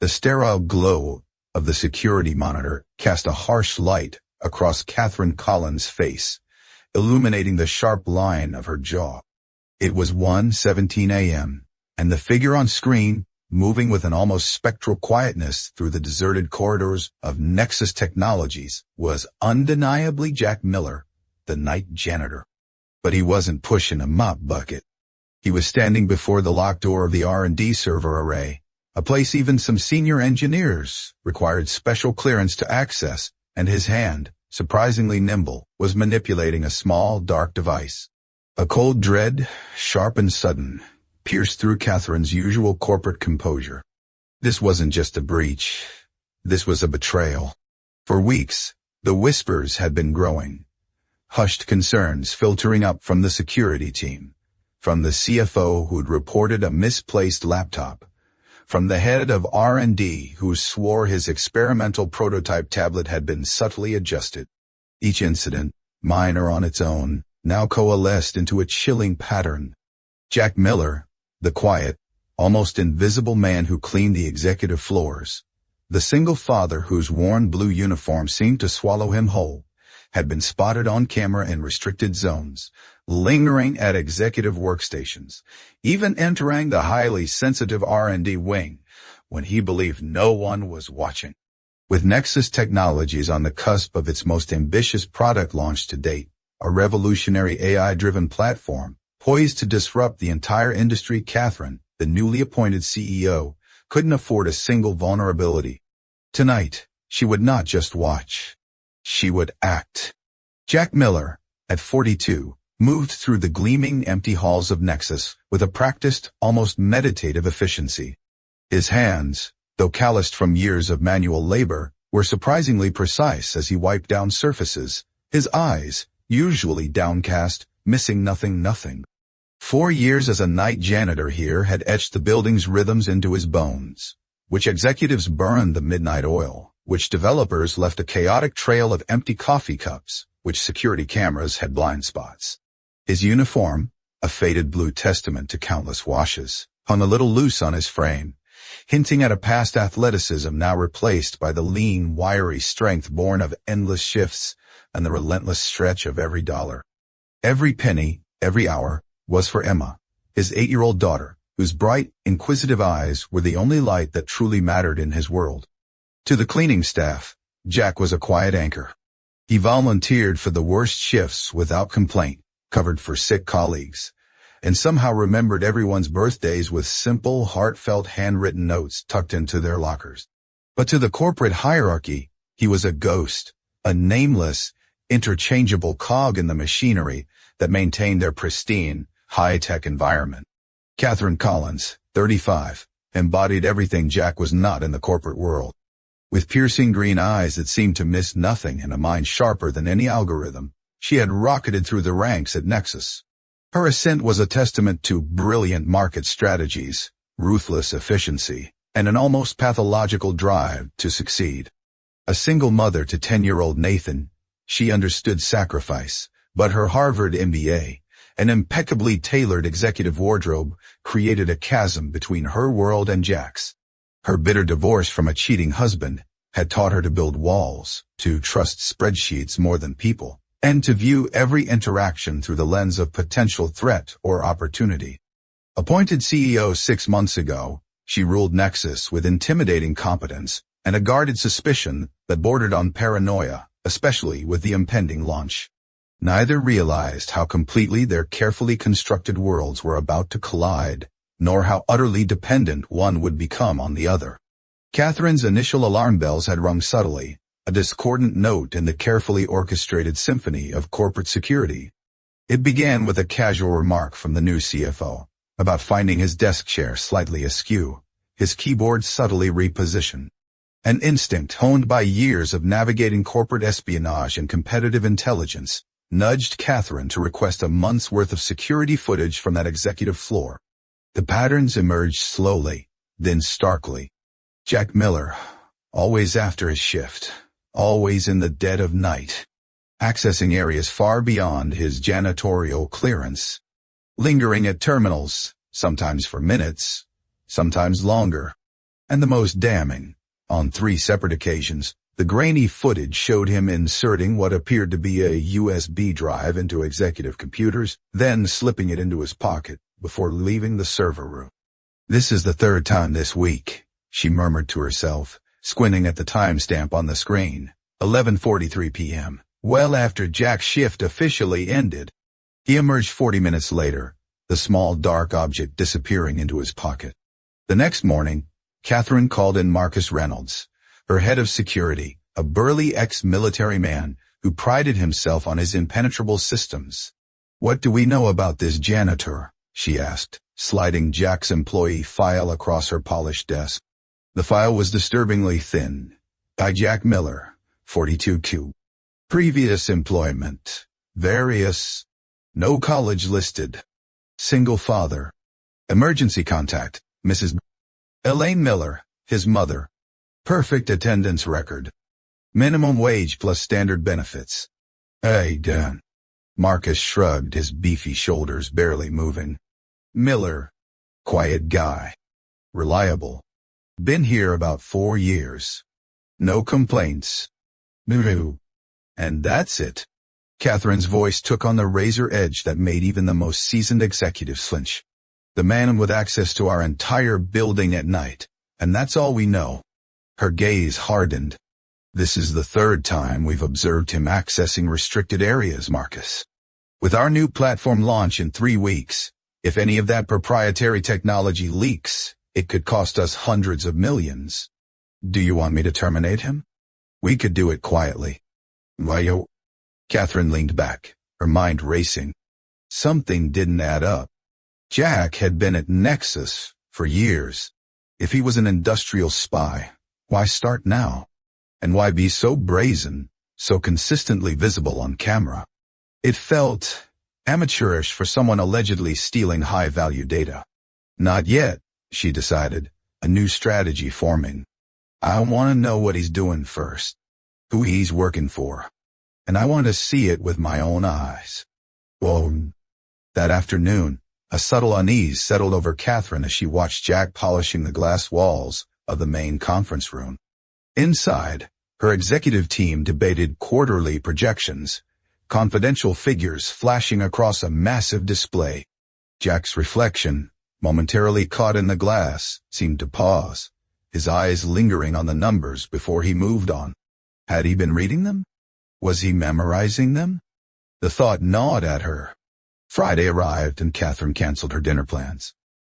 The sterile glow of the security monitor cast a harsh light across Catherine Collins' face, illuminating the sharp line of her jaw. It was 1:17 a.m., and the figure on screen, moving with an almost spectral quietness through the deserted corridors of Nexus Technologies, was undeniably Jack Miller, the night janitor. But he wasn't pushing a mop bucket. He was standing before the locked door of the R&D server array, a place even some senior engineers required special clearance to access, and his hand, surprisingly nimble, was manipulating a small, dark device. A cold dread, sharp and sudden, pierced through Catherine's usual corporate composure. This wasn't just a breach. This was a betrayal. For weeks, the whispers had been growing. Hushed concerns filtering up from the security team. From the CFO who'd reported a misplaced laptop. From the head of R&D who swore his experimental prototype tablet had been subtly adjusted. Each incident, minor on its own, now coalesced into a chilling pattern. Jack Miller, the quiet, almost invisible man who cleaned the executive floors, the single father whose worn blue uniform seemed to swallow him whole, had been spotted on camera in restricted zones, lingering at executive workstations, even entering the highly sensitive R&D wing when he believed no one was watching. With Nexus Technologies on the cusp of its most ambitious product launch to date, a revolutionary AI-driven platform poised to disrupt the entire industry, Catherine, the newly appointed CEO, couldn't afford a single vulnerability. Tonight, she would not just watch. She would act. Jack Miller, at 42, moved through the gleaming, empty halls of Nexus with a practiced, almost meditative efficiency. His hands, though calloused from years of manual labor, were surprisingly precise as he wiped down surfaces, his eyes, usually downcast, missing nothing. 4 years as a night janitor here had etched the building's rhythms into his bones, which executives burned the midnight oil, which developers left a chaotic trail of empty coffee cups, which security cameras had blind spots. His uniform, a faded blue testament to countless washes, hung a little loose on his frame, hinting at a past athleticism now replaced by the lean, wiry strength born of endless shifts and the relentless stretch of every dollar. Every penny, every hour, was for Emma, his 8-year-old daughter, whose bright, inquisitive eyes were the only light that truly mattered in his world. To the cleaning staff, Jack was a quiet anchor. He volunteered for the worst shifts without complaint, covered for sick colleagues, and somehow remembered everyone's birthdays with simple, heartfelt handwritten notes tucked into their lockers. But to the corporate hierarchy, he was a ghost, a nameless, interchangeable cog in the machinery that maintained their pristine, high-tech environment. Catherine Collins, 35, embodied everything Jack was not in the corporate world. With piercing green eyes that seemed to miss nothing and a mind sharper than any algorithm, she had rocketed through the ranks at Nexus. Her ascent was a testament to brilliant market strategies, ruthless efficiency, and an almost pathological drive to succeed. A single mother to 10-year-old Nathan, she understood sacrifice, but her Harvard MBA, an impeccably tailored executive wardrobe, created a chasm between her world and Jack's. Her bitter divorce from a cheating husband had taught her to build walls, to trust spreadsheets more than people, and to view every interaction through the lens of potential threat or opportunity. Appointed CEO 6 months ago, she ruled Nexus with intimidating competence and a guarded suspicion that bordered on paranoia, especially with the impending launch. Neither realized how completely their carefully constructed worlds were about to collide, nor how utterly dependent one would become on the other. Catherine's initial alarm bells had rung subtly, a discordant note in the carefully orchestrated symphony of corporate security. It began with a casual remark from the new CFO about finding his desk chair slightly askew, his keyboard subtly repositioned. An instinct honed by years of navigating corporate espionage and competitive intelligence nudged Catherine to request a month's worth of security footage from that executive floor. The patterns emerged slowly, then starkly. Jack Miller, always after his shift, always in the dead of night, accessing areas far beyond his janitorial clearance, lingering at terminals, sometimes for minutes, sometimes longer. And the most damning, on 3 separate occasions, the grainy footage showed him inserting what appeared to be a USB drive into executive computers, then slipping it into his pocket before leaving the server room. "This is the 3rd time this week," she murmured to herself, squinting at the timestamp on the screen. 11:43 p.m., well after Jack's shift officially ended. He emerged 40 minutes later, the small dark object disappearing into his pocket. The next morning, Catherine called in Marcus Reynolds, her head of security, a burly ex-military man who prided himself on his impenetrable systems. "What do we know about this janitor?" she asked, sliding Jack's employee file across her polished desk. The file was disturbingly thin. By Jack Miller, 42Q. Previous employment. Various. No college listed. Single father. Emergency contact, Mrs. Elaine Miller, his mother. Perfect attendance record. Minimum wage plus standard benefits. "Hey, Dan." Marcus shrugged, his beefy shoulders barely moving. "Miller. Quiet guy. Reliable. Been here about 4 years. No complaints. Moo. And that's it." Catherine's voice took on the razor edge that made even the most seasoned executives flinch. "The man with access to our entire building at night, and that's all we know." Her gaze hardened. "This is the 3rd time we've observed him accessing restricted areas, Marcus. With our new platform launch in 3 weeks, if any of that proprietary technology leaks, it could cost us hundreds of millions. Do you want me to terminate him? We could do it quietly." "Why?" Catherine leaned back, her mind racing. Something didn't add up. Jack had been at Nexus for years. If he was an industrial spy, why start now? And why be so brazen, so consistently visible on camera? It felt amateurish for someone allegedly stealing high-value data. Not yet, she decided, a new strategy forming. I want to know what he's doing first, who he's working for, and I want to see it with my own eyes. Well, that afternoon, a subtle unease settled over Catherine as she watched Jack polishing the glass walls of the main conference room. Inside, her executive team debated quarterly projections, confidential figures flashing across a massive display. Jack's reflection, momentarily caught in the glass, seemed to pause, his eyes lingering on the numbers before he moved on. Had he been reading them? Was he memorizing them? The thought gnawed at her. Friday arrived and Catherine canceled her dinner plans.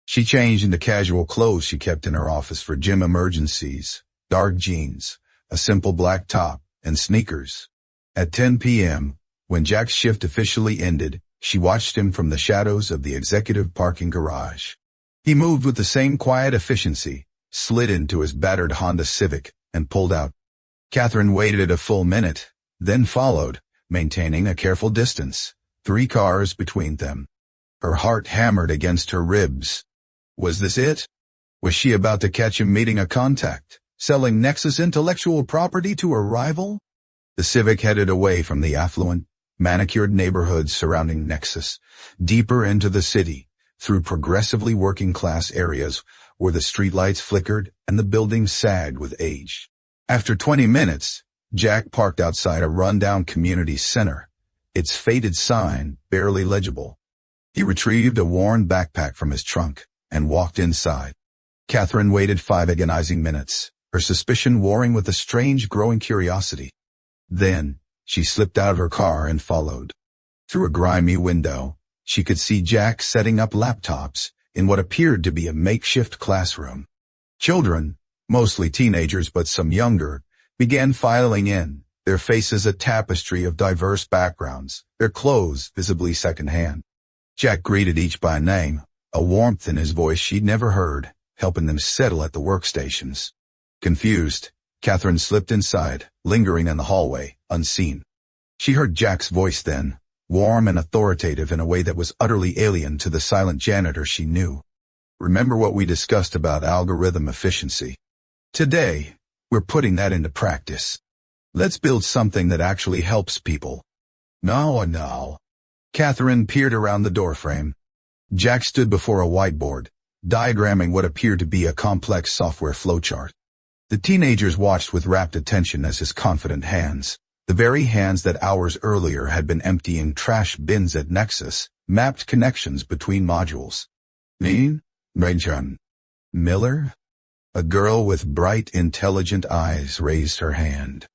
She changed into casual clothes she kept in her office for gym emergencies, dark jeans, a simple black top, and sneakers. At 10 p.m., when Jack's shift officially ended, she watched him from the shadows of the executive parking garage. He moved with the same quiet efficiency, slid into his battered Honda Civic, and pulled out. Catherine waited a full minute, then followed, maintaining a careful distance, 3 cars between them. Her heart hammered against her ribs. Was this it? Was she about to catch him meeting a contact, selling Nexus intellectual property to a rival? The Civic headed away from the affluent, manicured neighborhoods surrounding Nexus, deeper into the city, through progressively working-class areas where the streetlights flickered and the buildings sagged with age. After 20 minutes, Jack parked outside a rundown community center, its faded sign barely legible. He retrieved a worn backpack from his trunk and walked inside. Catherine waited 5 agonizing minutes, her suspicion warring with a strange growing curiosity. Then, she slipped out of her car and followed. Through a grimy window, she could see Jack setting up laptops in what appeared to be a makeshift classroom. Children, mostly teenagers but some younger, began filing in, their faces a tapestry of diverse backgrounds, their clothes visibly secondhand. Jack greeted each by name, a warmth in his voice she'd never heard, helping them settle at the workstations. Confused, Catherine slipped inside, lingering in the hallway, unseen. She heard Jack's voice then, warm and authoritative in a way that was utterly alien to the silent janitor she knew. Remember what we discussed about algorithm efficiency? Today, we're putting that into practice. Let's build something that actually helps people. No. Catherine peered around the doorframe. Jack stood before a whiteboard, diagramming what appeared to be a complex software flowchart. The teenagers watched with rapt attention as his confident hands, the very hands that hours earlier had been emptying trash bins at Nexus, mapped connections between modules. Me? Rachel. Miller? A girl with bright, intelligent eyes raised her hand.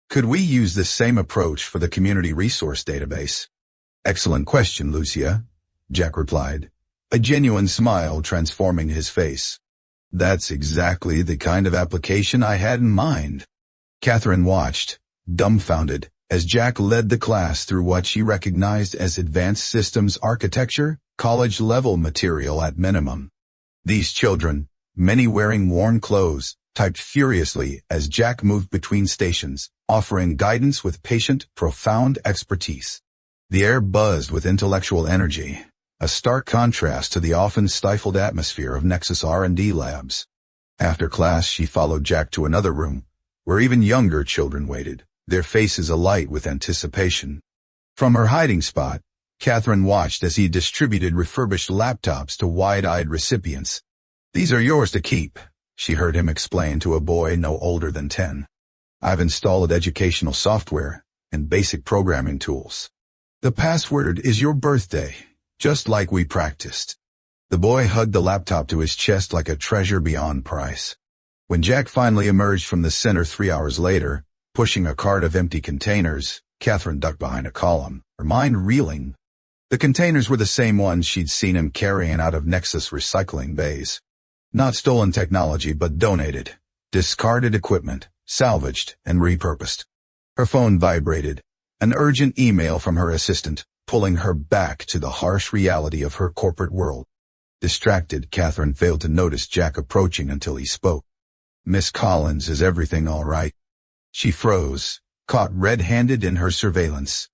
Could we use this same approach for the community resource database? Excellent question, Lucia, Jack replied, a genuine smile transforming his face. That's exactly the kind of application I had in mind. Catherine watched, dumbfounded, as Jack led the class through what she recognized as advanced systems architecture, college-level material at minimum. These children, many wearing worn clothes, typed furiously as Jack moved between stations, offering guidance with patient, profound expertise. The air buzzed with intellectual energy, a stark contrast to the often stifled atmosphere of Nexus R&D labs. After class, she followed Jack to another room, where even younger children waited, their faces alight with anticipation. From her hiding spot, Catherine watched as he distributed refurbished laptops to wide-eyed recipients. These are yours to keep, she heard him explain to a boy no older than 10. I've installed educational software and basic programming tools. The password is your birthday, just like we practiced. The boy hugged the laptop to his chest like a treasure beyond price. When Jack finally emerged from the center 3 hours later, pushing a cart of empty containers, Catherine ducked behind a column, her mind reeling. The containers were the same ones she'd seen him carrying out of Nexus recycling bays. Not stolen technology, but donated, discarded equipment, salvaged and repurposed. Her phone vibrated, an urgent email from her assistant, pulling her back to the harsh reality of her corporate world. Distracted, Catherine failed to notice Jack approaching until he spoke. Miss Collins, is everything all right? She froze, caught red-handed in her surveillance.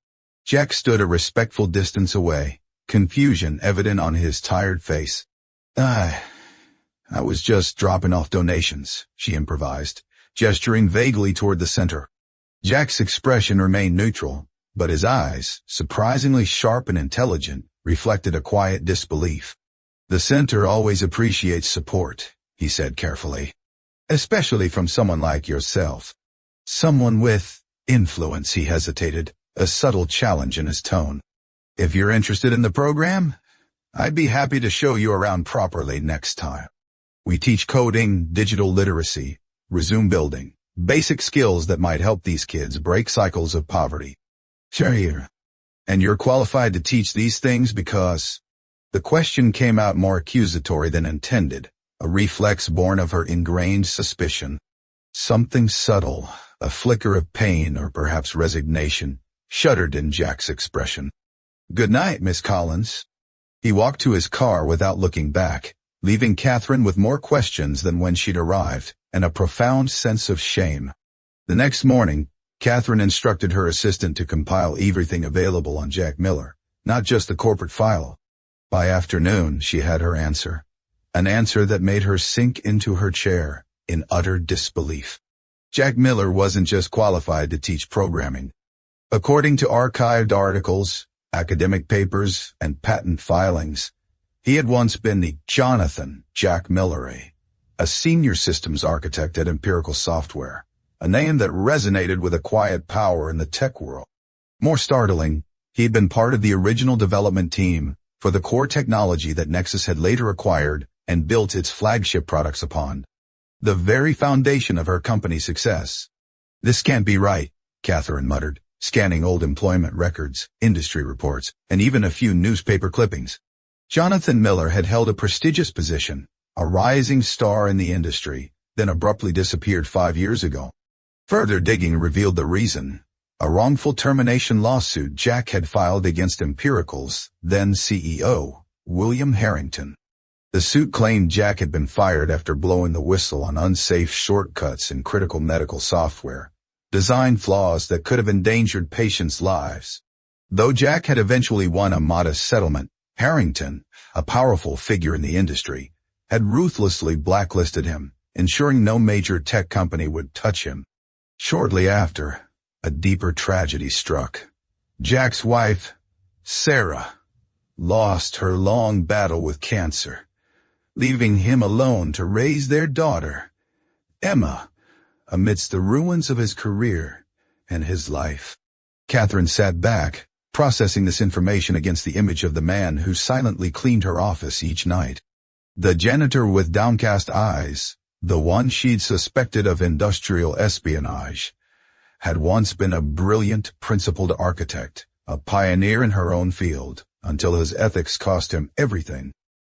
Jack stood a respectful distance away, confusion evident on his tired face. I was just dropping off donations, she improvised, gesturing vaguely toward the center. Jack's expression remained neutral, but his eyes, surprisingly sharp and intelligent, reflected a quiet disbelief. The center always appreciates support, he said carefully. Especially from someone like yourself. Someone with influence, he hesitated, a subtle challenge in his tone. If you're interested in the program, I'd be happy to show you around properly next time. We teach coding, digital literacy, resume building, basic skills that might help these kids break cycles of poverty. Sure. And you're qualified to teach these things because... The question came out more accusatory than intended, a reflex born of her ingrained suspicion. Something subtle, a flicker of pain or perhaps resignation, shuddered in Jack's expression. Good night, Miss Collins. He walked to his car without looking back, leaving Catherine with more questions than when she'd arrived, and a profound sense of shame. The next morning, Catherine instructed her assistant to compile everything available on Jack Miller, not just the corporate file. By afternoon, she had her answer. An answer that made her sink into her chair, in utter disbelief. Jack Miller wasn't just qualified to teach programming. According to archived articles, academic papers, and patent filings, he had once been the Jonathan Jack Miller, a senior systems architect at Empirical Software, a name that resonated with a quiet power in the tech world. More startling, he'd been part of the original development team for the core technology that Nexus had later acquired and built its flagship products upon. The very foundation of her company's success. This can't be right, Catherine muttered, scanning old employment records, industry reports, and even a few newspaper clippings. Jonathan Miller had held a prestigious position, a rising star in the industry, then abruptly disappeared 5 years ago. Further digging revealed the reason. A wrongful termination lawsuit Jack had filed against Empirical's then CEO, William Harrington. The suit claimed Jack had been fired after blowing the whistle on unsafe shortcuts in critical medical software, design flaws that could have endangered patients' lives. Though Jack had eventually won a modest settlement, Harrington, a powerful figure in the industry, had ruthlessly blacklisted him, ensuring no major tech company would touch him. Shortly after, a deeper tragedy struck. Jack's wife, Sarah, lost her long battle with cancer. leaving him alone to raise their daughter, Emma, amidst the ruins of his career and his life. Catherine sat back, processing this information against the image of the man who silently cleaned her office each night. The janitor with downcast eyes, the one she'd suspected of industrial espionage, had once been a brilliant, principled architect, a pioneer in her own field, until his ethics cost him everything.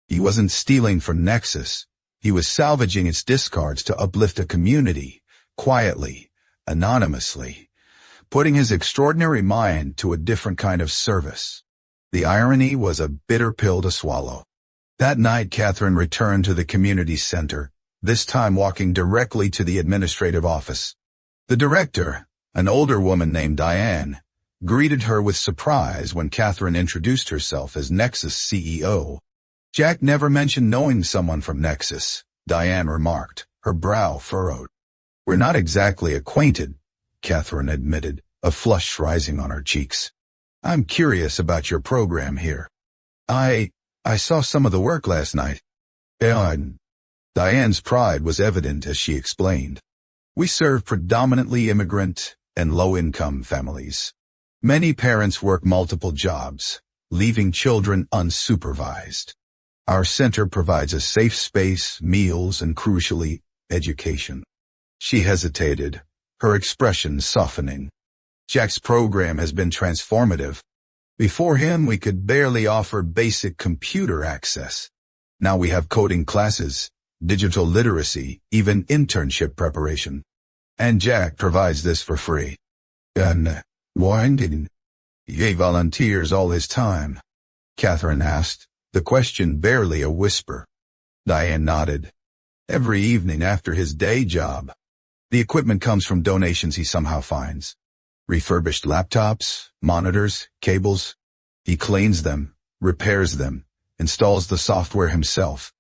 He wasn't stealing from Nexus. He was salvaging its discards to uplift a community, quietly, anonymously, putting his extraordinary mind to a different kind of service. The irony was a bitter pill to swallow. That night, Catherine returned to the community center, this time walking directly to the administrative office. The director, an older woman named Diane, greeted her with surprise when Catherine introduced herself as Nexus CEO. "Jack never mentioned knowing someone from Nexus," Diane remarked, her brow furrowed. "We're not exactly acquainted," Catherine admitted, a flush rising on her cheeks. "I'm curious about your program here. I saw some of the work last night." Diane's pride was evident as she explained. "We serve predominantly immigrant and low-income families. Many parents work multiple jobs, leaving children unsupervised. Our center provides a safe space, meals, and crucially, education." She hesitated, her expression softening. "Jack's program has been transformative. Before him, we could barely offer basic computer access. Now we have coding classes, digital literacy, even internship preparation. And Jack provides this for free." "And why didn't he volunteers all his time?" Catherine asked, the question barely a whisper. Diane nodded. "Every evening after his day job. The equipment comes from donations he somehow finds. Refurbished laptops, monitors, cables. He cleans them, repairs them, installs the software himself.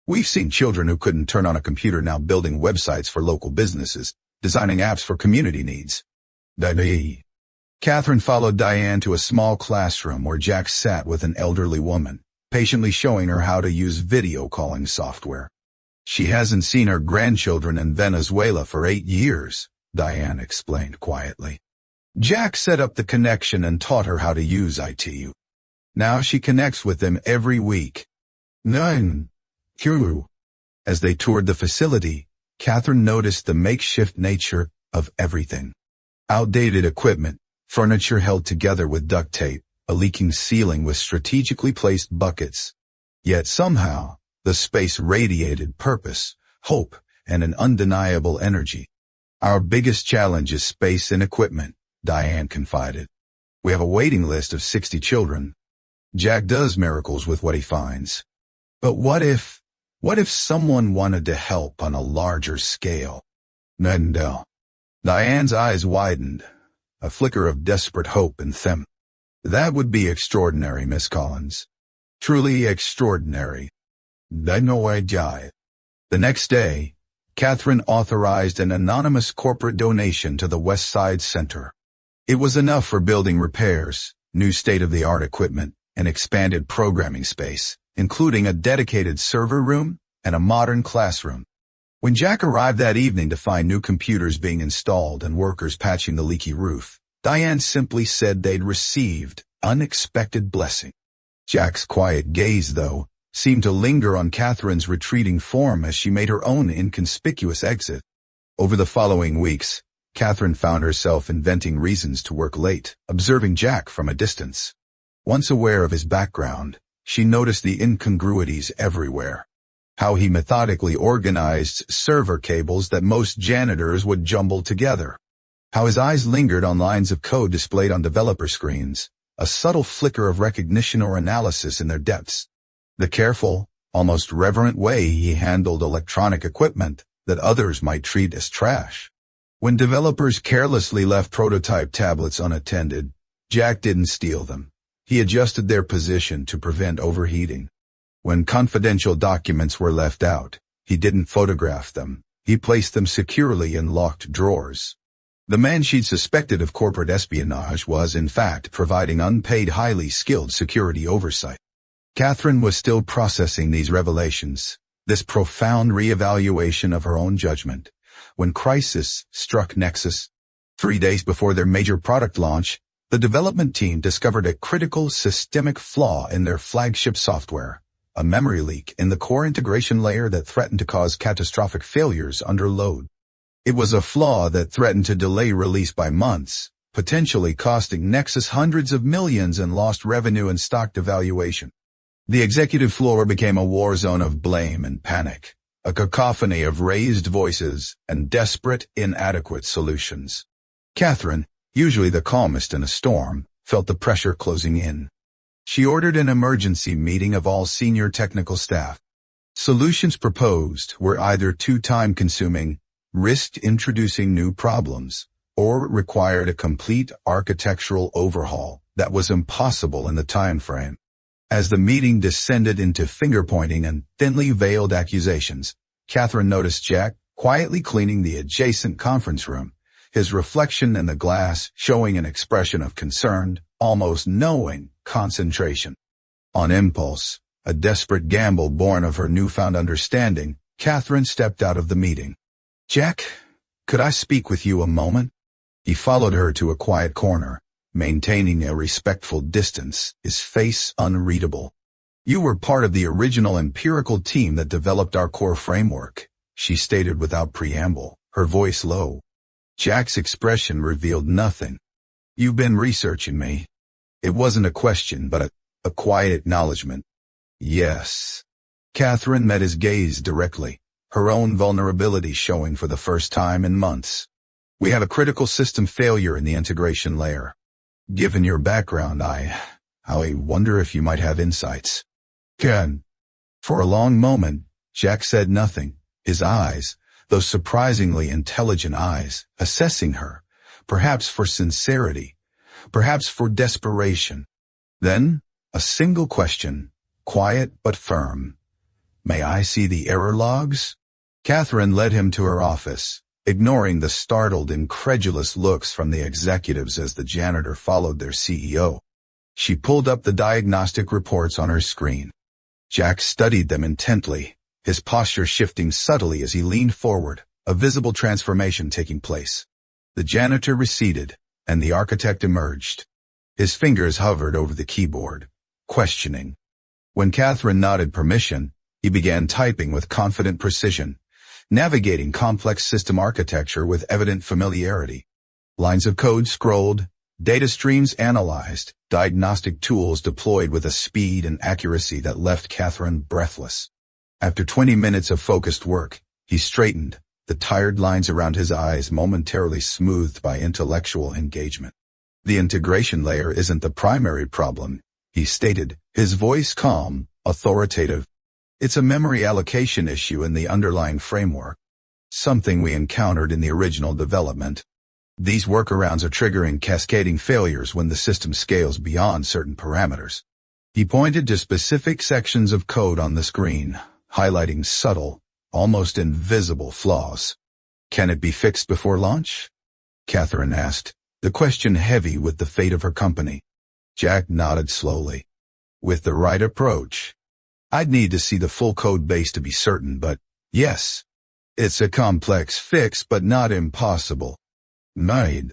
We've seen children who couldn't turn on a computer now building websites for local businesses, designing apps for community needs." Catherine followed Diane to a small classroom where Jack sat with an elderly woman, patiently showing her how to use video calling software. "She hasn't seen her grandchildren in Venezuela for 8 years, Diane explained quietly. "Jack set up the connection and taught her how to use IT. Now she connects with them every week." As they toured the facility, Catherine noticed the makeshift nature of everything. Outdated equipment, furniture held together with duct tape, a leaking ceiling with strategically placed buckets. Yet somehow, the space radiated purpose, hope, and an undeniable energy. "Our biggest challenge is space and equipment," Diane confided. "We have a waiting list of 60 children. Jack does miracles with what he finds. But what if someone wanted to help on a larger scale?" Diane's eyes widened, a flicker of desperate hope in them. "That would be extraordinary, Miss Collins. Truly extraordinary." The next day, Catherine authorized an anonymous corporate donation to the West Side Center. It was enough for building repairs, new state-of-the-art equipment, and expanded programming space, including a dedicated server room and a modern classroom. When Jack arrived that evening to find new computers being installed and workers patching the leaky roof, Diane simply said they'd received unexpected blessing. Jack's quiet gaze, though, seemed to linger on Catherine's retreating form as she made her own inconspicuous exit. Over the following weeks, Catherine found herself inventing reasons to work late, observing Jack from a distance. Once aware of his background, she noticed the incongruities everywhere. How he methodically organized server cables that most janitors would jumble together. How his eyes lingered on lines of code displayed on developer screens, a subtle flicker of recognition or analysis in their depths. The careful, almost reverent way he handled electronic equipment that others might treat as trash. When developers carelessly left prototype tablets unattended, Jack didn't steal them. He adjusted their position to prevent overheating. When confidential documents were left out, he didn't photograph them. He placed them securely in locked drawers. The man she'd suspected of corporate espionage was, in fact, providing unpaid, highly skilled security oversight. Catherine was still processing these revelations, This profound reevaluation of her own judgment. When crisis struck Nexus, 3 days before their major product launch, the development team discovered a critical systemic flaw in their flagship software, a memory leak in the core integration layer that threatened to cause catastrophic failures under load. It was a flaw that threatened to delay release by months, potentially costing Nexus hundreds of millions in lost revenue and stock devaluation. The executive floor became a war zone of blame and panic, a cacophony of raised voices and desperate, inadequate solutions. Catherine, usually the calmest in a storm, felt the pressure closing in. She ordered an emergency meeting of all senior technical staff. Solutions proposed were either too time-consuming, risked introducing new problems, or required a complete architectural overhaul that was impossible in the time frame. As the meeting descended into finger-pointing and thinly veiled accusations, Catherine noticed Jack quietly cleaning the adjacent conference room, his reflection in the glass showing an expression of concerned, almost knowing, concentration. On impulse, a desperate gamble born of her newfound understanding, Catherine stepped out of the meeting. "Jack, could I speak with you a moment?" He followed her to a quiet corner, maintaining a respectful distance, his face unreadable. "You were part of the original empirical team that developed our core framework," she stated without preamble, her voice low. Jack's expression revealed nothing. "You've been researching me." It wasn't a question, but a quiet acknowledgement. "Yes." Catherine met his gaze directly, her own vulnerability showing for the first time in months. "We have a critical system failure in the integration layer. Given your background, I wonder if you might have insights." "Can." For a long moment, Jack said nothing, his eyes, those surprisingly intelligent eyes, assessing her, perhaps for sincerity, perhaps for desperation. Then, a single question, quiet but firm. "May I see the error logs?" Catherine led him to her office, ignoring the startled, incredulous looks from the executives as the janitor followed their CEO. She pulled up the diagnostic reports on her screen. Jack studied them intently, his posture shifting subtly as he leaned forward, a visible transformation taking place. The janitor receded, and the architect emerged. His fingers hovered over the keyboard, questioning. When Catherine nodded permission, he began typing with confident precision, navigating complex system architecture with evident familiarity. Lines of code scrolled, data streams analyzed, diagnostic tools deployed with a speed and accuracy that left Catherine breathless. After 20 minutes of focused work, he straightened, the tired lines around his eyes momentarily smoothed by intellectual engagement. "The integration layer isn't the primary problem," he stated, his voice calm, authoritative. "It's a memory allocation issue in the underlying framework, something we encountered in the original development. These workarounds are triggering cascading failures when the system scales beyond certain parameters." He pointed to specific sections of code on the screen, highlighting subtle, almost invisible flaws. "Can it be fixed before launch?" Catherine asked, the question heavy with the fate of her company. Jack nodded slowly. "With the right approach. I'd need to see the full code base to be certain, but yes. It's a complex fix, but not impossible." Made.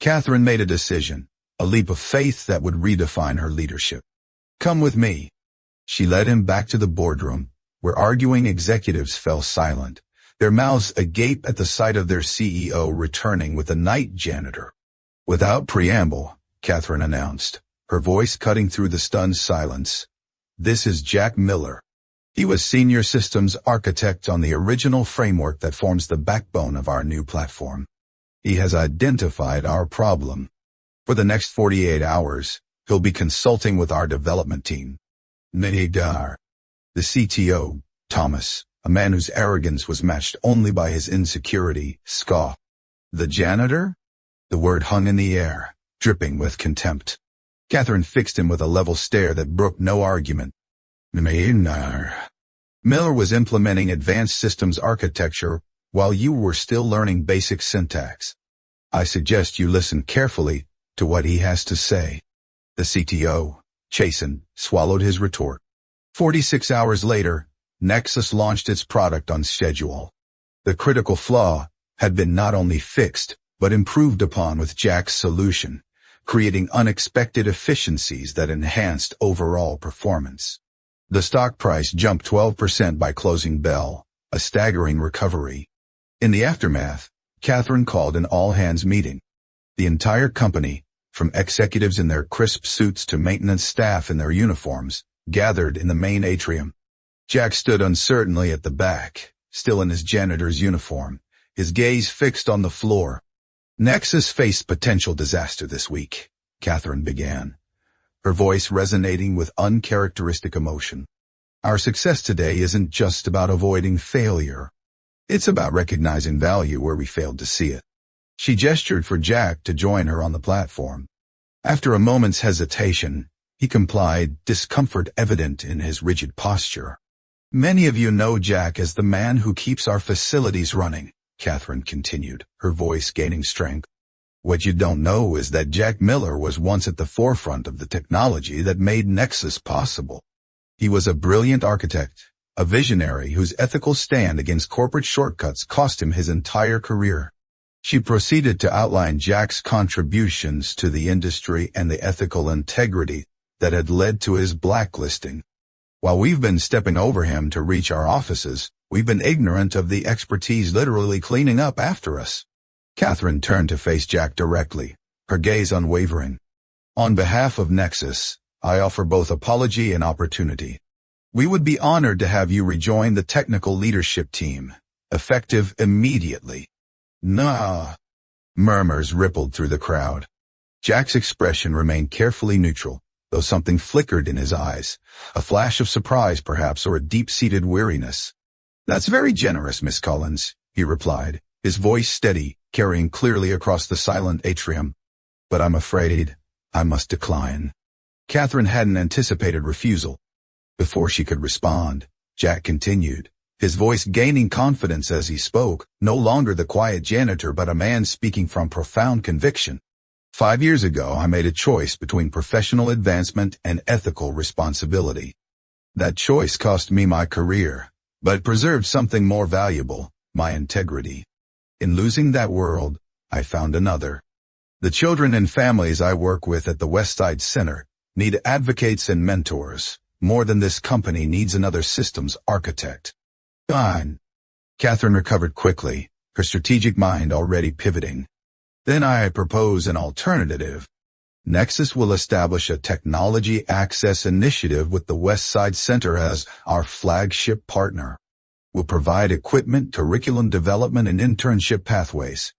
Catherine made a decision, a leap of faith that would redefine her leadership. "Come with me." She led him back to the boardroom, where arguing executives fell silent, their mouths agape at the sight of their CEO returning with a night janitor. Without preamble, Catherine announced, her voice cutting through the stunned silence. "This is Jack Miller. He was senior systems architect on the original framework that forms the backbone of our new platform. He has identified our problem. For the next 48 hours, he'll be consulting with our development team." Nidar. The CTO, Thomas, a man whose arrogance was matched only by his insecurity, scoffed. "The janitor?" The word hung in the air, dripping with contempt. Catherine fixed him with a level stare that brooked no argument. Miller was implementing advanced systems architecture while you were still learning basic syntax. I suggest you listen carefully to what he has to say. The CTO, chastened, swallowed his retort. 46 hours later, Nexus launched its product on schedule. The critical flaw had been not only fixed, but improved upon with Jack's solution, creating unexpected efficiencies that enhanced overall performance. The stock price jumped 12% by closing bell, a staggering recovery. In the aftermath, Catherine called an all-hands meeting. The entire company, from executives in their crisp suits to maintenance staff in their uniforms, gathered in the main atrium. Jack stood uncertainly at the back, still in his janitor's uniform, his gaze fixed on the floor. Nexus faced potential disaster this week, Catherine began, her voice resonating with uncharacteristic emotion. Our success today isn't just about avoiding failure. It's about recognizing value where we failed to see it. She gestured for Jack to join her on the platform. After a moment's hesitation, he complied, discomfort evident in his rigid posture. Many of you know Jack as the man who keeps our facilities running, Catherine continued, her voice gaining strength. What you don't know is that Jack Miller was once at the forefront of the technology that made Nexus possible. He was a brilliant architect, a visionary whose ethical stand against corporate shortcuts cost him his entire career. She proceeded to outline Jack's contributions to the industry and the ethical integrity that had led to his blacklisting. While we've been stepping over him to reach our offices, we've been ignorant of the expertise literally cleaning up after us. Catherine turned to face Jack directly, her gaze unwavering. On behalf of Nexus, I offer both apology and opportunity. We would be honored to have you rejoin the technical leadership team, effective immediately. Nah. Murmurs rippled through the crowd. Jack's expression remained carefully neutral, though something flickered in his eyes, a flash of surprise perhaps, or a deep-seated weariness. That's very generous, Miss Collins, he replied, his voice steady, carrying clearly across the silent atrium. But I'm afraid I must decline. Catherine hadn't anticipated refusal. Before she could respond, Jack continued, his voice gaining confidence as he spoke, no longer the quiet janitor but a man speaking from profound conviction. 5 years ago, I made a choice between professional advancement and ethical responsibility. That choice cost me my career, but preserved something more valuable, my integrity. In losing that world, I found another. The children and families I work with at the Westside Center need advocates and mentors, more than this company needs another systems architect. Fine. Catherine recovered quickly, her strategic mind already pivoting. Then I propose an alternative. Nexus will establish a technology access initiative with the Westside Center as our flagship partner. We'll provide equipment, curriculum development, and internship pathways.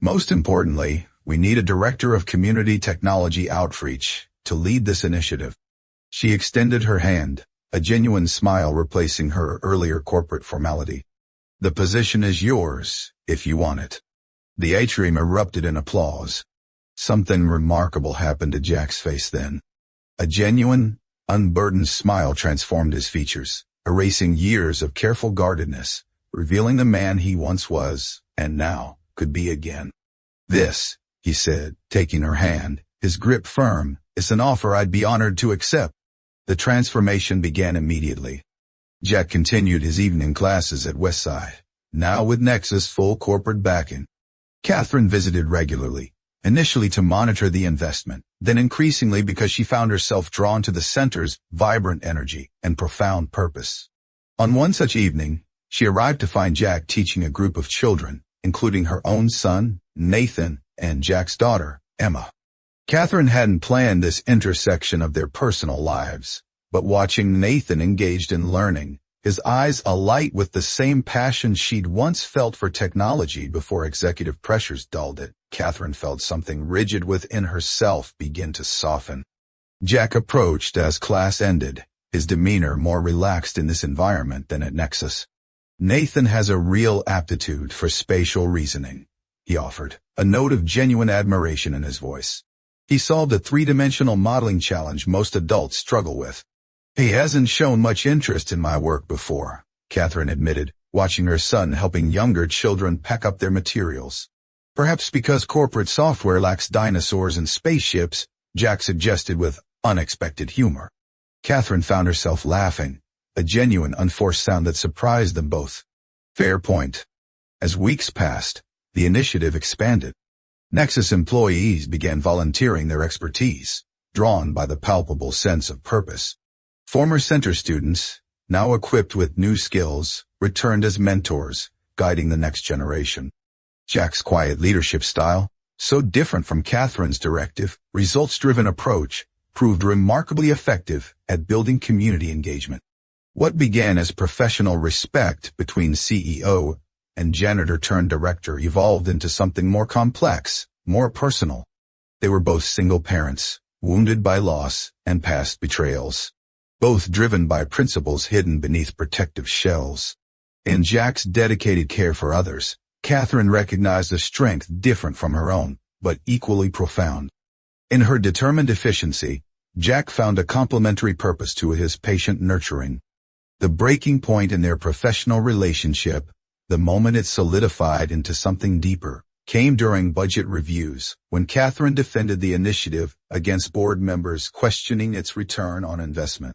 Most importantly, we need a director of community technology outreach to lead this initiative. She extended her hand, a genuine smile replacing her earlier corporate formality. The position is yours, if you want it. The atrium erupted in applause. Something remarkable happened to Jack's face then. A genuine, unburdened smile transformed his features, erasing years of careful guardedness, revealing the man he once was, and now could be again. This, he said, taking her hand, his grip firm, is an offer I'd be honored to accept. The transformation began immediately. Jack continued his evening classes at Westside, now with Nexus full corporate backing. Catherine visited regularly, initially to monitor the investment, then increasingly because she found herself drawn to the center's vibrant energy and profound purpose. On one such evening, she arrived to find Jack teaching a group of children, including her own son, Nathan, and Jack's daughter, Emma. Catherine hadn't planned this intersection of their personal lives, but watching Nathan engaged in learning, his eyes alight with the same passion she'd once felt for technology before executive pressures dulled it, Catherine felt something rigid within herself begin to soften. Jack approached as class ended, his demeanor more relaxed in this environment than at Nexus. Nathan has a real aptitude for spatial reasoning, he offered, a note of genuine admiration in his voice. He solved a three-dimensional modeling challenge most adults struggle with. He hasn't shown much interest in my work before, Catherine admitted, watching her son helping younger children pack up their materials. Perhaps because corporate software lacks dinosaurs and spaceships, Jack suggested with unexpected humor. Catherine found herself laughing, a genuine unforced sound that surprised them both. Fair point. As weeks passed, the initiative expanded. Nexus employees began volunteering their expertise, drawn by the palpable sense of purpose. Former center students, now equipped with new skills, returned as mentors, guiding the next generation. Jack's quiet leadership style, so different from Catherine's directive, results-driven approach, proved remarkably effective at building community engagement. What began as professional respect between CEO and janitor-turned-director evolved into something more complex, more personal. They were both single parents, wounded by loss and past betrayals, both driven by principles hidden beneath protective shells. In Jack's dedicated care for others, Catherine recognized a strength different from her own, but equally profound. In her determined efficiency, Jack found a complementary purpose to his patient nurturing. The breaking point in their professional relationship, the moment it solidified into something deeper, came during budget reviews, when Catherine defended the initiative against board members questioning its return on investment.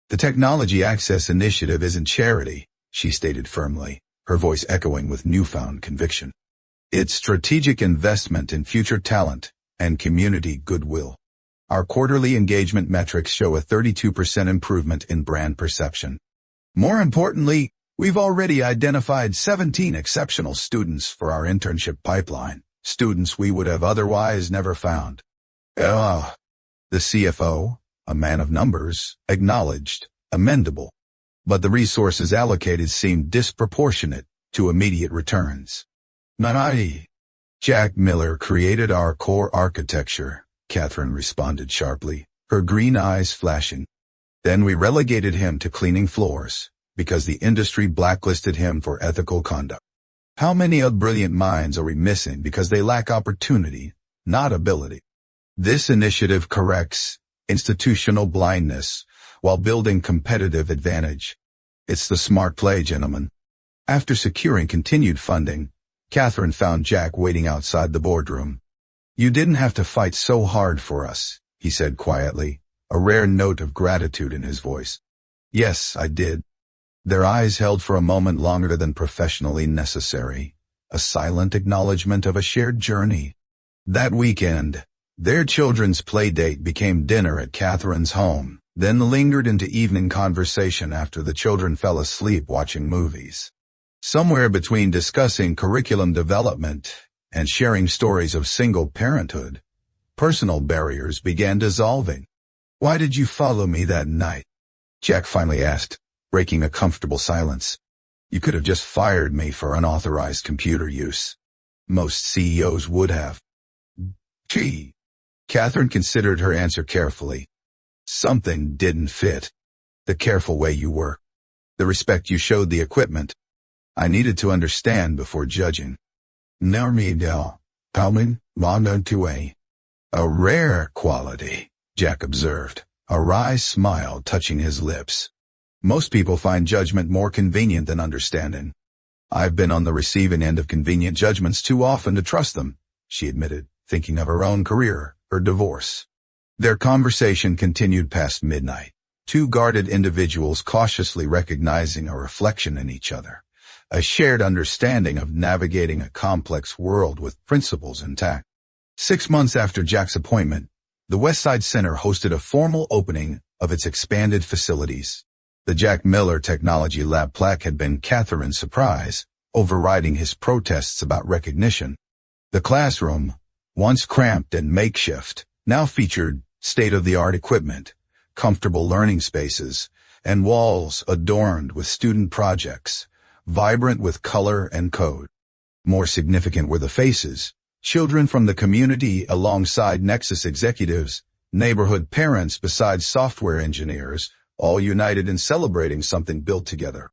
The Technology Access Initiative isn't charity, she stated firmly, her voice echoing with newfound conviction. It's strategic investment in future talent and community goodwill. Our quarterly engagement metrics show a 32% improvement in brand perception. More importantly, we've already identified 17 exceptional students for our internship pipeline, students we would have otherwise never found. The CFO, a man of numbers, acknowledged, amendable. But the resources allocated seemed disproportionate to immediate returns. Jack Miller created our core architecture, Catherine responded sharply, her green eyes flashing. Then we relegated him to cleaning floors, because the industry blacklisted him for ethical conduct. How many brilliant minds are we missing because they lack opportunity, not ability? This initiative corrects institutional blindness while building competitive advantage. It's the smart play, gentlemen. After securing continued funding, Catherine found Jack waiting outside the boardroom. You didn't have to fight so hard for us, he said quietly, a rare note of gratitude in his voice. Yes, I did. Their eyes held for a moment longer than professionally necessary, a silent acknowledgement of a shared journey. That weekend, their children's play date became dinner at Catherine's home, then lingered into evening conversation after the children fell asleep watching movies. Somewhere between discussing curriculum development and sharing stories of single parenthood, personal barriers began dissolving. Why did you follow me that night? Jack finally asked, breaking a comfortable silence. You could have just fired me for unauthorized computer use. Most CEOs would have. Gee. Catherine considered her answer carefully. Something didn't fit. The careful way you were. The respect you showed the equipment. I needed to understand before judging. A rare quality, Jack observed, a wry smile touching his lips. Most people find judgment more convenient than understanding. I've been on the receiving end of convenient judgments too often to trust them, she admitted, thinking of her own career, her divorce. Their conversation continued past midnight, two guarded individuals cautiously recognizing a reflection in each other, a shared understanding of navigating a complex world with principles intact. 6 months after Jack's appointment, the Westside Center hosted a formal opening of its expanded facilities. The Jack Miller Technology Lab plaque had been Catherine's surprise, overriding his protests about recognition. The classroom, once cramped and makeshift, now featured state-of-the-art equipment, comfortable learning spaces, and walls adorned with student projects, vibrant with color and code. More significant were the faces, children from the community alongside Nexus executives, neighborhood parents beside software engineers, all united in celebrating something built together.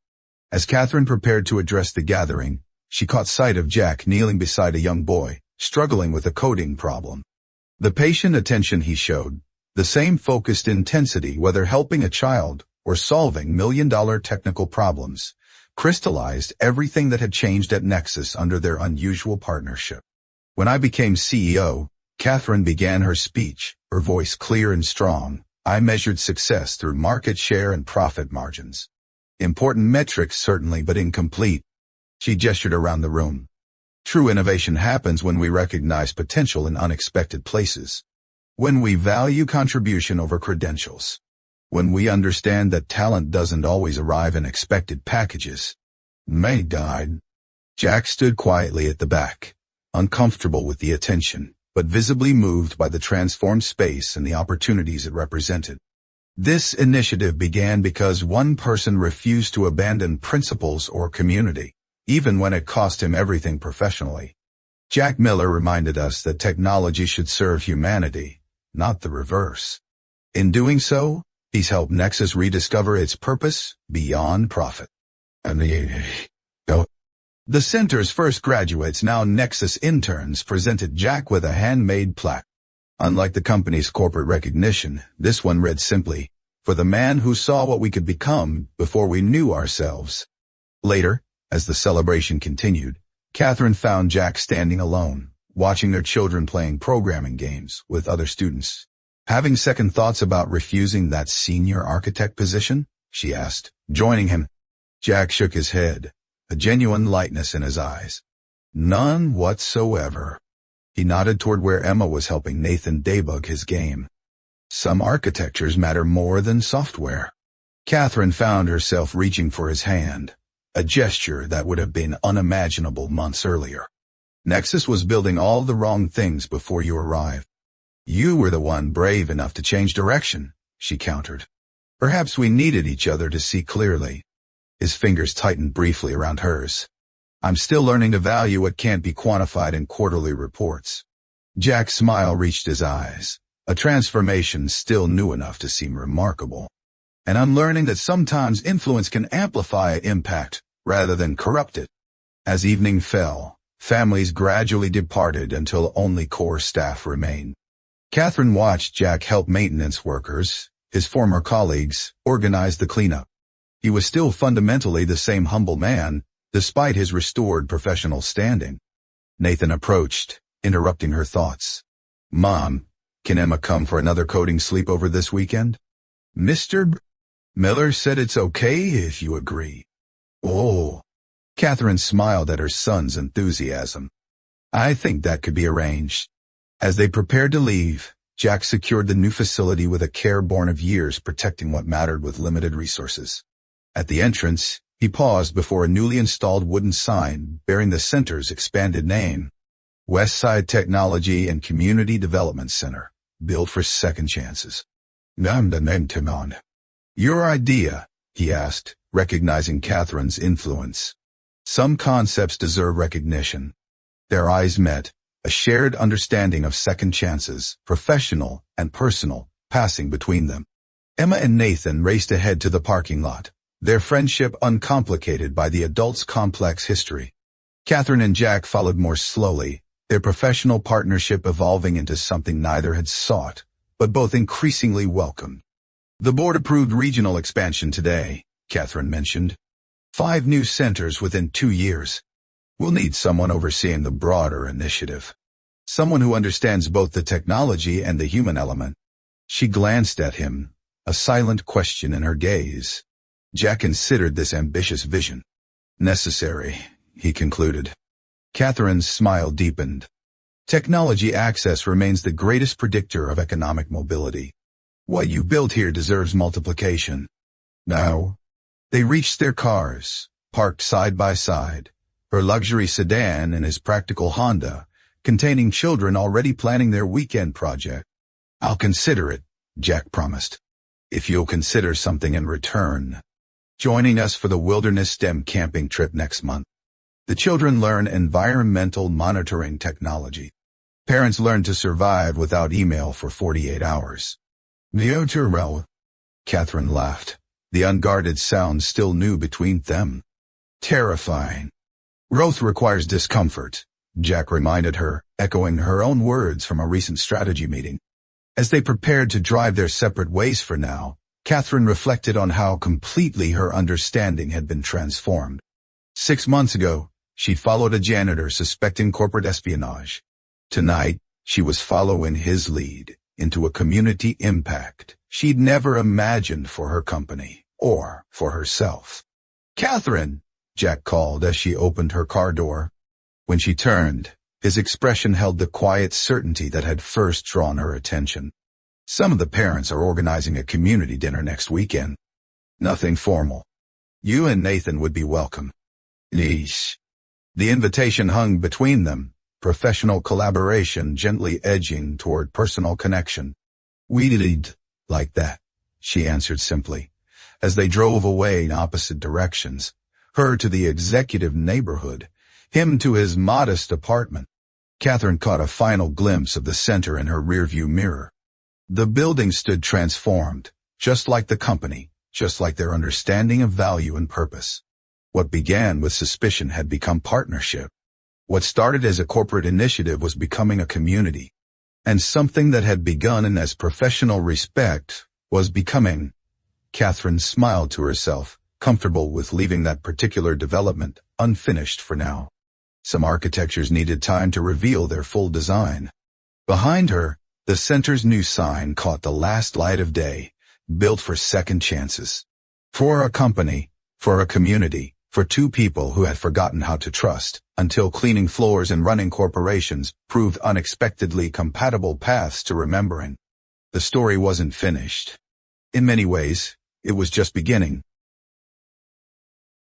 As Catherine prepared to address the gathering, she caught sight of Jack kneeling beside a young boy, struggling with a coding problem. The patient attention he showed, the same focused intensity whether helping a child or solving million-dollar technical problems, crystallized everything that had changed at Nexus under their unusual partnership. When I became CEO, Catherine began her speech, her voice clear and strong. I measured success through market share and profit margins. Important metrics certainly, but incomplete. She gestured around the room. True innovation happens when we recognize potential in unexpected places. When we value contribution over credentials. When we understand that talent doesn't always arrive in expected packages. May died. Jack stood quietly at the back, uncomfortable with the attention, but visibly moved by the transformed space and the opportunities it represented. This initiative began because one person refused to abandon principles or community, even when it cost him everything professionally. Jack Miller reminded us that technology should serve humanity, not the reverse. In doing so, he's helped Nexus rediscover its purpose beyond profit. The center's first graduates, now Nexus interns, presented Jack with a handmade plaque. Unlike the company's corporate recognition, this one read simply, "For the man who saw what we could become before we knew ourselves." Later, as the celebration continued, Catherine found Jack standing alone, watching their children playing programming games with other students. "Having second thoughts about refusing that senior architect position?" she asked, joining him. Jack shook his head, a genuine lightness in his eyes. "None whatsoever." He nodded toward where Emma was helping Nathan debug his game. "Some architectures matter more than software." Catherine found herself reaching for his hand, a gesture that would have been unimaginable months earlier. "Nexus was building all the wrong things before you arrived. You were the one brave enough to change direction," she countered. "Perhaps we needed each other to see clearly." His fingers tightened briefly around hers. "I'm still learning to value what can't be quantified in quarterly reports." Jack's smile reached his eyes, a transformation still new enough to seem remarkable. "And I'm learning that sometimes influence can amplify impact rather than corrupt it." As evening fell, families gradually departed until only core staff remained. Catherine watched Jack help maintenance workers, his former colleagues, organize the cleanup. He was still fundamentally the same humble man, despite his restored professional standing. Nathan approached, interrupting her thoughts. "Mom, can Emma come for another coding sleepover this weekend?" "Mr. Miller said it's okay if you agree." "Oh." Catherine smiled at her son's enthusiasm. "I think that could be arranged." As they prepared to leave, Jack secured the new facility with a care born of years protecting what mattered with limited resources. At the entrance, he paused before a newly installed wooden sign bearing the center's expanded name. Westside Technology and Community Development Center, built for second chances. "Your idea," he asked, recognizing Catherine's influence. "Some concepts deserve recognition." Their eyes met, a shared understanding of second chances, professional and personal, passing between them. Emma and Nathan raced ahead to the parking lot, their friendship uncomplicated by the adult's complex history. Catherine and Jack followed more slowly, their professional partnership evolving into something neither had sought, but both increasingly welcomed. "The board approved regional expansion today," Catherine mentioned. 5 new centers within 2 years. We'll need someone overseeing the broader initiative. Someone who understands both the technology and the human element. She glanced at him, a silent question in her gaze. Jack considered this ambitious vision. "Necessary," he concluded. Catherine's smile deepened. "Technology access remains the greatest predictor of economic mobility. What you built here deserves multiplication." Now, they reached their cars, parked side by side, her luxury sedan and his practical Honda, containing children already planning their weekend project. "I'll consider it," Jack promised. "If you'll consider something in return. Joining us for the Wilderness STEM camping trip next month. The children learn environmental monitoring technology. Parents learn to survive without email for 48 hours. Neoterrel." Catherine laughed, the unguarded sound still new between them. "Terrifying." "Growth requires discomfort," Jack reminded her, echoing her own words from a recent strategy meeting. As they prepared to drive their separate ways for now, Catherine reflected on how completely her understanding had been transformed. 6 months ago, she followed a janitor suspecting corporate espionage. Tonight, she was following his lead into a community impact she'd never imagined for her company or for herself. "Catherine," Jack called as she opened her car door. When she turned, his expression held the quiet certainty that had first drawn her attention. "Some of the parents are organizing a community dinner next weekend. Nothing formal. You and Nathan would be welcome." Yeesh. The invitation hung between them, professional collaboration gently edging toward personal connection. "We'd like that," she answered simply, as they drove away in opposite directions, her to the executive neighborhood, him to his modest apartment. Catherine caught a final glimpse of the center in her rearview mirror. The building stood transformed, just like the company, just like their understanding of value and purpose. What began with suspicion had become partnership. What started as a corporate initiative was becoming a community. And something that had begun in as professional respect was becoming. Catherine smiled to herself, comfortable with leaving that particular development unfinished for now. Some architectures needed time to reveal their full design. Behind her, the center's new sign caught the last light of day, built for second chances. For a company, for a community, for two people who had forgotten how to trust, until cleaning floors and running corporations proved unexpectedly compatible paths to remembering. The story wasn't finished. In many ways, it was just beginning.